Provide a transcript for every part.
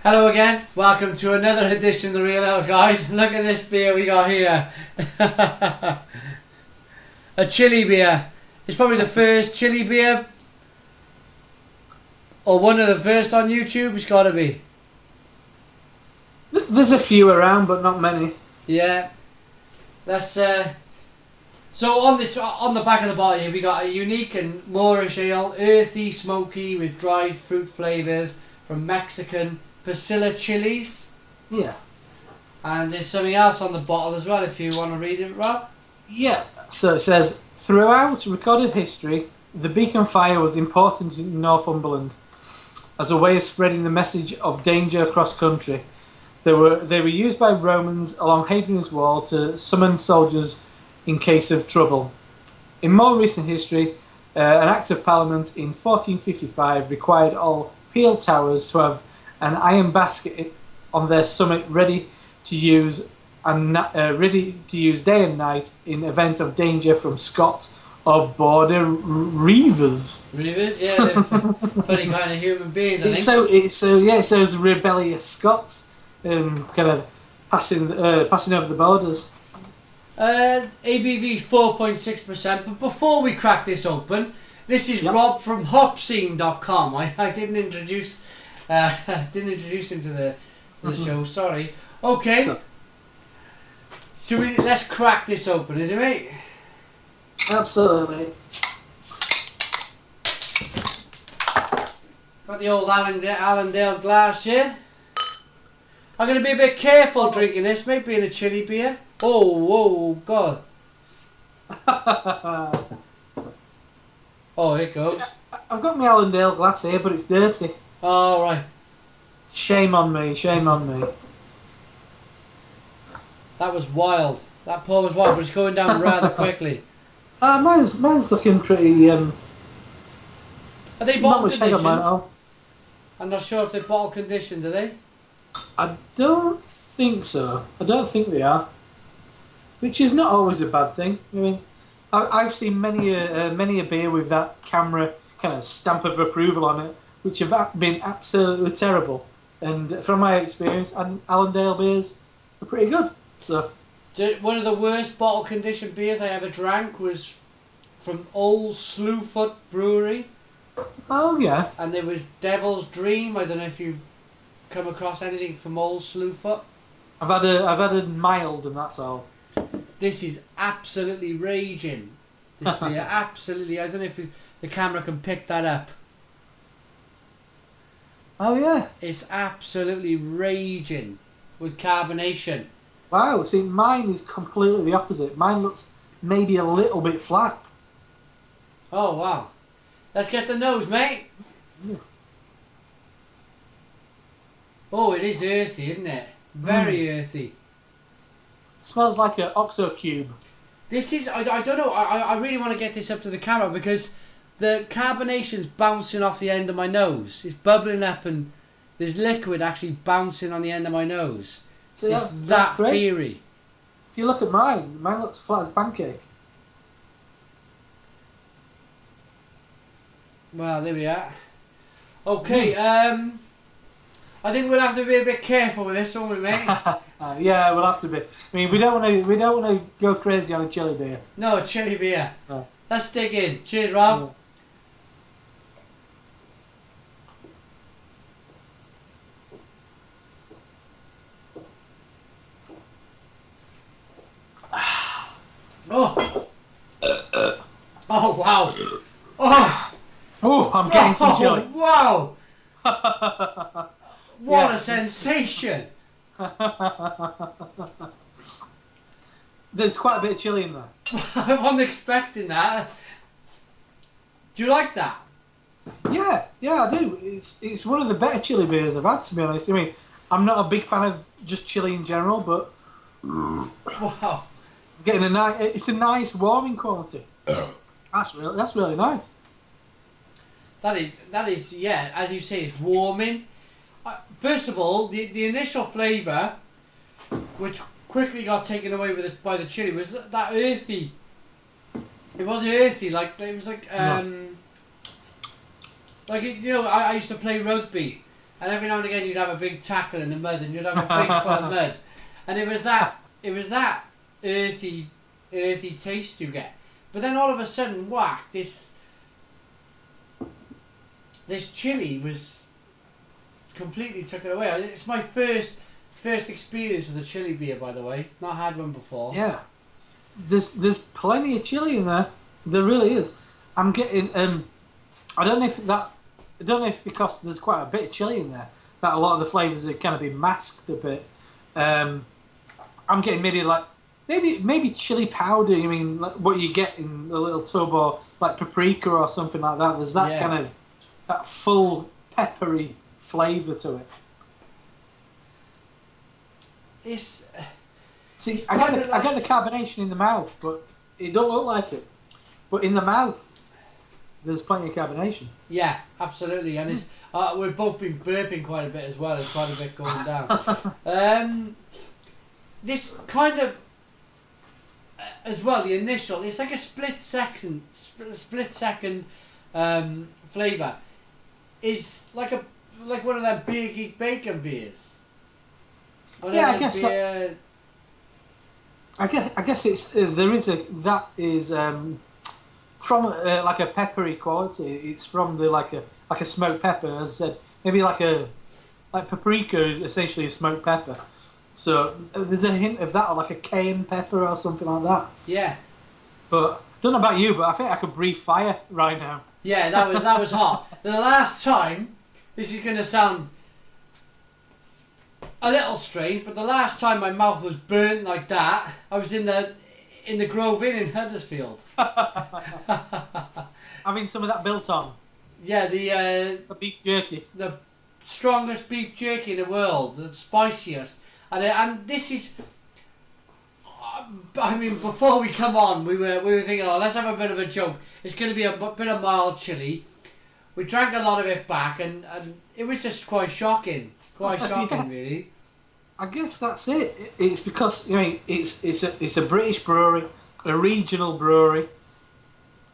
Hello again, welcome to another edition of the Real Ale Guys. Look at this beer we got here. A chili beer. It's probably the first chili beer, or one of the first on YouTube. It's got to be. There's a few around, but not many. Yeah. That's so on the back of the bottle here we got a unique and Moorish ale, earthy, smoky with dried fruit flavours from Mexican Pasilla chilies. Yeah. And there's something else on the bottle as well if you want to read it, Rob. Yeah. So it says, throughout recorded history, the beacon fire was important in Northumberland as a way of spreading the message of danger across country. They were used by Romans along Hadrian's Wall to summon soldiers in case of trouble. In more recent history, an Act of Parliament in 1455 required all peel towers to have an iron basket on their summit ready to use day and night in event of danger from Scots or border reivers. Reivers, yeah, they're funny kind of human beings. I think. It's those rebellious Scots, kind of passing over the borders. ABV is 4.6%, but before we crack this open, this is Yep. Rob from Hopscene.com. I didn't introduce him to the show. Sorry. Okay. Let's crack this open, is it, mate? Absolutely. Got the old Allendale glass here. I'm going to be a bit careful drinking this, mate, being a chili beer. Oh, whoa, God. Oh, here it goes. I've got my Allendale glass here, but it's dirty. All right. Shame on me, shame on me. That was wild. That pour was wild, but it's going down rather quickly. Mine's looking pretty. Are they Not bottle much head on mine at conditioned? all. I'm not sure if they're bottle conditioned, are they? I don't think so. I don't think they are. Which is not always a bad thing. I mean, I've seen many a beer with that camera kind of stamp of approval on it, which have been absolutely terrible. And from my experience, Allendale beers are pretty good. So One of the worst bottle conditioned beers I ever drank was from Old Slewfoot Brewery, oh yeah, and there was Devil's Dream. I don't know if you've come across anything from Old Slewfoot. I've had a mild, and that's all. This is absolutely raging. This beer, absolutely. I don't know if the camera can pick that up. Oh yeah. It's absolutely raging with carbonation. Wow. See, mine is completely the opposite. Mine looks maybe a little bit flat. Oh wow. Let's get the nose, mate. Yeah. Oh, it is earthy, isn't it? Very earthy. Smells like an OXO cube. This is, I don't know, I really want to get this up to the camera because the carbonation's bouncing off the end of my nose. It's bubbling up and there's liquid actually bouncing on the end of my nose. See, It's that's that great. fiery. If you look at mine looks flat as a pancake. Well, there we are. Okay, I think we'll have to be a bit careful with this, won't we, mate? Yeah, we'll have to be. I mean, we don't want to go crazy on a chili beer. No, chili beer. No. Let's dig in. Cheers, Rob. Oh. Oh, wow. Oh. Oh, I'm getting some chili. Wow. What Yeah. a sensation. There's quite a bit of chili in there. I wasn't expecting that. Do you like that? Yeah, I do. It's one of the better chili beers I've had, to be honest. I mean, I'm not a big fan of just chili in general, but Wow. getting it's a nice warming quality. That's really nice. That is, yeah, as you say, it's warming. First of all, the initial flavour, which quickly got taken away by the chili, was that earthy. It was earthy, it was like you know, I used to play rugby, and every now and again you'd have a big tackle in the mud, and you'd have a face full of mud, and it was that earthy taste you get. But then all of a sudden, whack, this chili was completely took it away. It's my first experience with a chili beer, by the way. Not had one before. Yeah, there's plenty of chili in there. There really is. I'm getting I don't know if because there's quite a bit of chili in there that a lot of the flavours are kind of been masked a bit. I'm getting maybe chili powder. You mean like what you get in the little tub, or like paprika or something like that. There's that kind of that full peppery flavour to it. I get the carbonation in the mouth, but it don't look like it. But in the mouth, there's plenty of carbonation. Yeah, absolutely, and it's we've both been burping quite a bit as well. There's quite a bit going down. This kind of as well. The initial, it's like a split second flavour. Is like one of them Beer Geek Bacon beers. I guess it's that is from like a peppery quality. It's from the like a smoked pepper, as I said. Maybe like paprika is essentially a smoked pepper. So there's a hint of that, or like a cayenne pepper or something like that. Yeah. But don't know about you, but I think I could breathe fire right now. Yeah, that was hot. The last time, this is going to sound a little strange, but the last time my mouth was burnt like that, I was in the Grove Inn in Huddersfield. Having some of that Biltong. Yeah, the beef jerky. The strongest beef jerky in the world, the spiciest, and this is. I mean, before we come on, we were thinking, oh, let's have a bit of a joke. It's going to be a bit of mild chili. We drank a lot of it back, and it was just quite shocking. Really. I guess that's it. It's because it's a British brewery, a regional brewery.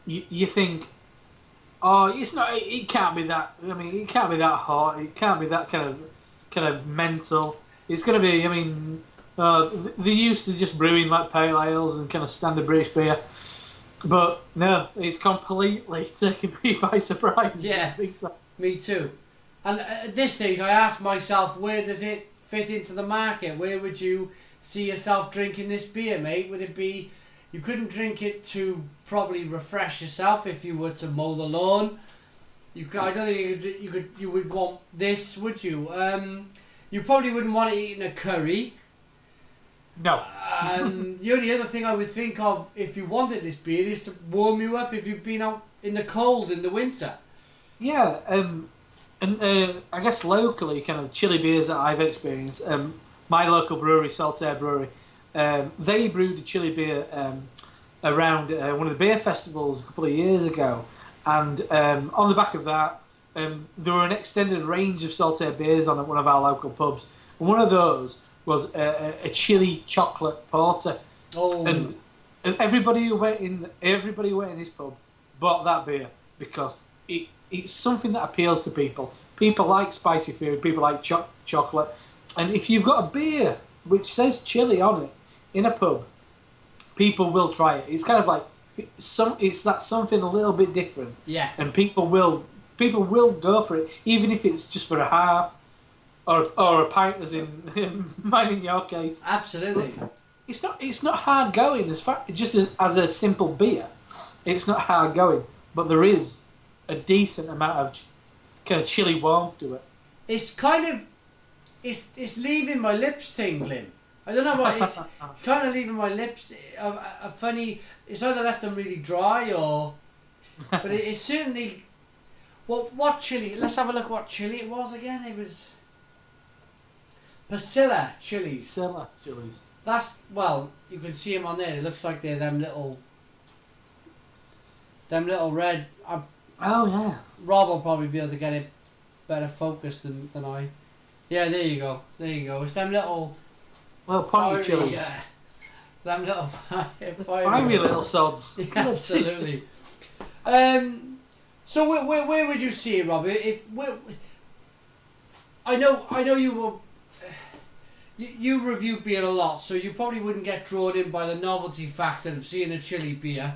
You think, oh, it's not. It can't be that. I mean, it can't be that hot. It can't be that kind of mental. It's going to be. I mean. They're used to just brewing like pale ales and kind of standard British beer, but no, it's completely taken me by surprise. Yeah, me too. And at this stage, I asked myself, where does it fit into the market? Where would you see yourself drinking this beer, mate? Would it be, you couldn't drink it to probably refresh yourself if you were to mow the lawn. I don't think you would want this, would you? You probably wouldn't want it eating a curry. No. The only other thing I would think of if you wanted this beer is to warm you up if you've been out in the cold in the winter. Yeah, and I guess locally, kind of chili beers that I've experienced, my local brewery, Saltaire Brewery, they brewed a chili beer around one of the beer festivals a couple of years ago, and on the back of that, there were an extended range of Saltaire beers on at one of our local pubs, and one of those was a chili chocolate porter. Oh. And everybody who went in this pub bought that beer because it's something that appeals to people. People like spicy food, people like chocolate. And if you've got a beer which says chili on it in a pub, people will try it. It's kind of like it's that something a little bit different. Yeah. And people will go for it, even if it's just for a half. Or a pint, as in mine in your case. Absolutely. It's not hard going just as a simple beer. It's not hard going, but there is a decent amount of kind of chili warmth to it. It's kind of it's leaving my lips tingling. I don't know what it's kind of leaving my lips a funny. It's either left them really dry or, but it's certainly. Well, what chili? Let's have a look. What chili it was again? It was. Pasilla chilies. Pasilla chilies. That's, well, you can see them on there. It looks like they're them little red. Oh yeah. Rob will probably be able to get it better focused than I. Yeah, there you go. It's them little. Well, pointy chili. Yeah. Them little fiery little sods. Yeah, absolutely. So where would you see it, Rob? I know you will. You review beer a lot, so you probably wouldn't get drawn in by the novelty factor of seeing a chili beer.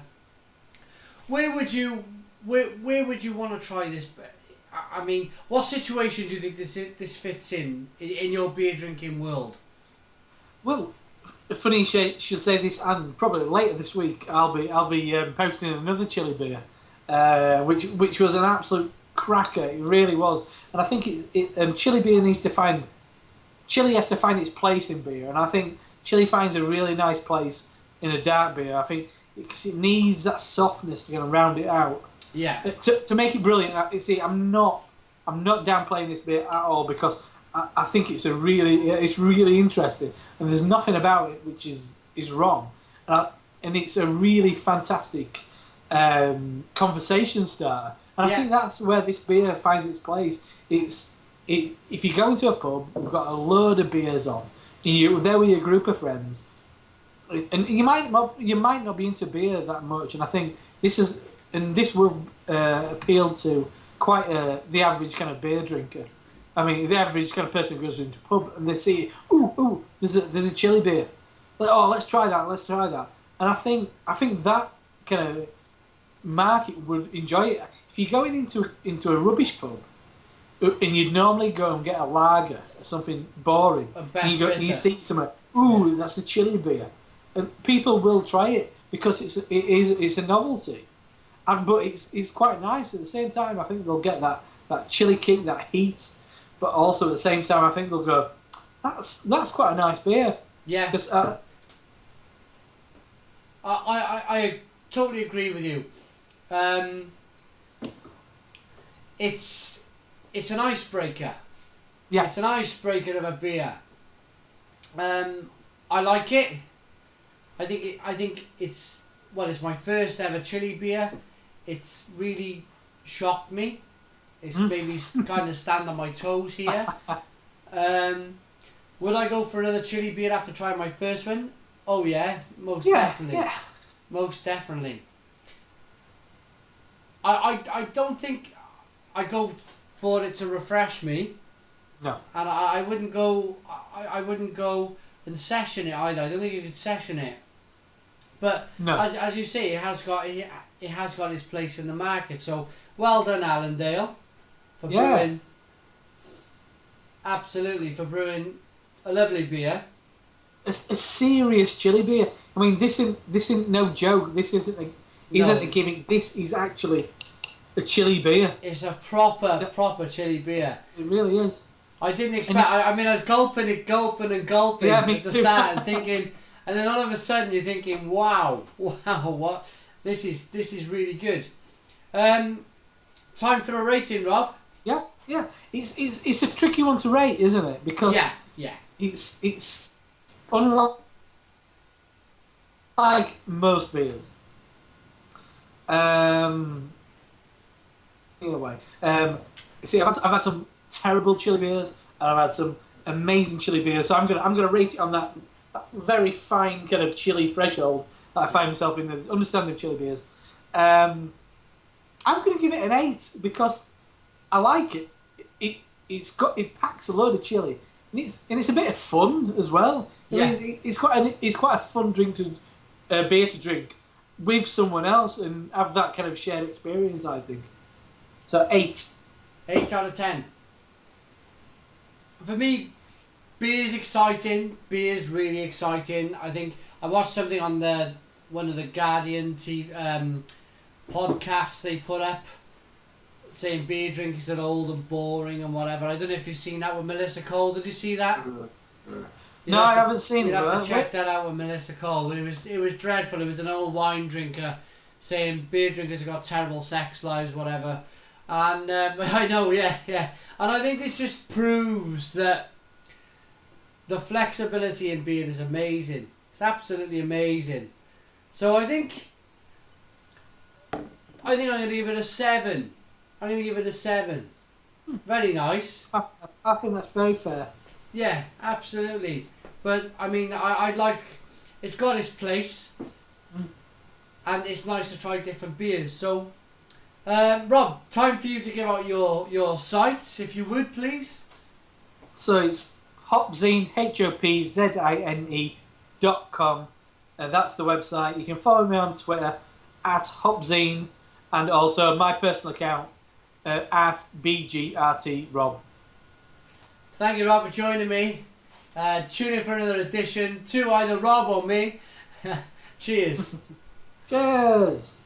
Where would you want to try this? I mean, what situation do you think this fits in your beer drinking world? Well, funny you should say this, and probably later this week I'll be posting another chili beer, which was an absolute cracker. It really was, and I think chili beer needs to find. Chili has to find its place in beer, and I think chili finds a really nice place in a dark beer. I think because it needs that softness to kind of round it out. Yeah. To make it brilliant. You see, I'm not downplaying this beer at all because I think it's really interesting, and there's nothing about it which is wrong, and it's a really fantastic conversation starter. And I think that's where this beer finds its place. If you go into a pub, you've got a load of beers on, and you're there with your group of friends, and you might not be into beer that much, and I think this will appeal to quite the average kind of beer drinker. I mean, the average kind of person who goes into a pub and they see, there's a chili beer, let's try that, and I think that kind of market would enjoy it. If you're going into a rubbish pub, and you'd normally go and get a lager or something boring, and you see something, that's a chili beer, and people will try it because it's a novelty, but it's quite nice at the same time. I think they'll get that chili kick, that heat, but also at the same time I think they'll go, that's quite a nice beer. Yeah. I totally agree with you. It's an icebreaker. Yeah. It's an icebreaker of a beer. I like it. I think it's my first ever chili beer. It's really shocked me. It's made me kind of stand on my toes here. Would I go for another chili beer after trying my first one? Oh yeah, most definitely. Yeah. Most definitely. I don't think I go for it to refresh me. No. And I wouldn't go. I wouldn't go and session it either. I don't think you could session it. But no. as you say, it has got its place in the market. So well done, Allendale, for brewing. Absolutely, for brewing a lovely beer. A serious chili beer. I mean, this isn't no joke. This isn't a gimmick. This is actually a chili beer. It's a proper chili beer. It really is. I didn't expect. I mean, I was gulping at the start and thinking, and then all of a sudden you're thinking, wow, what? This is really good. Time for a rating, Rob. Yeah. It's a tricky one to rate, isn't it? Because it's unlike most beers. Anyway, see, I've had some terrible chili beers, and I've had some amazing chili beers. So I'm gonna rate it on that very fine kind of chili threshold that I find myself in the understanding of chili beers. I'm gonna give it an 8 because I like it. It packs a load of chili, and it's a bit of fun as well. Yeah. I mean, it's quite a fun beer to drink with someone else and have that kind of shared experience, I think. So 8. 8 out of 10. For me, beer's exciting. Beer's really exciting. I think I watched something on one of the Guardian podcasts they put up, saying beer drinkers are old and boring and whatever. I don't know if you've seen that with Melissa Cole. Did you see that? No, I haven't seen it. You'd have to check that out with Melissa Cole. But it was dreadful. It was an old wine drinker saying beer drinkers have got terrible sex lives, whatever. And I know, yeah. And I think this just proves that the flexibility in beer is amazing. It's absolutely amazing. So I think I'm going to give it a 7. I'm going to give it a 7. Very nice. I think that's very fair. Yeah, absolutely. But I mean, I'd like. It's got its place, and it's nice to try different beers. So, Rob, time for you to give out your sites, if you would, please. So it's Hopzine, HOPZINE.com. And that's the website. You can follow me on Twitter at Hopzine, and also my personal account at BGRTRob. Thank you, Rob, for joining me. Tune in for another edition to either Rob or me. Cheers. Cheers.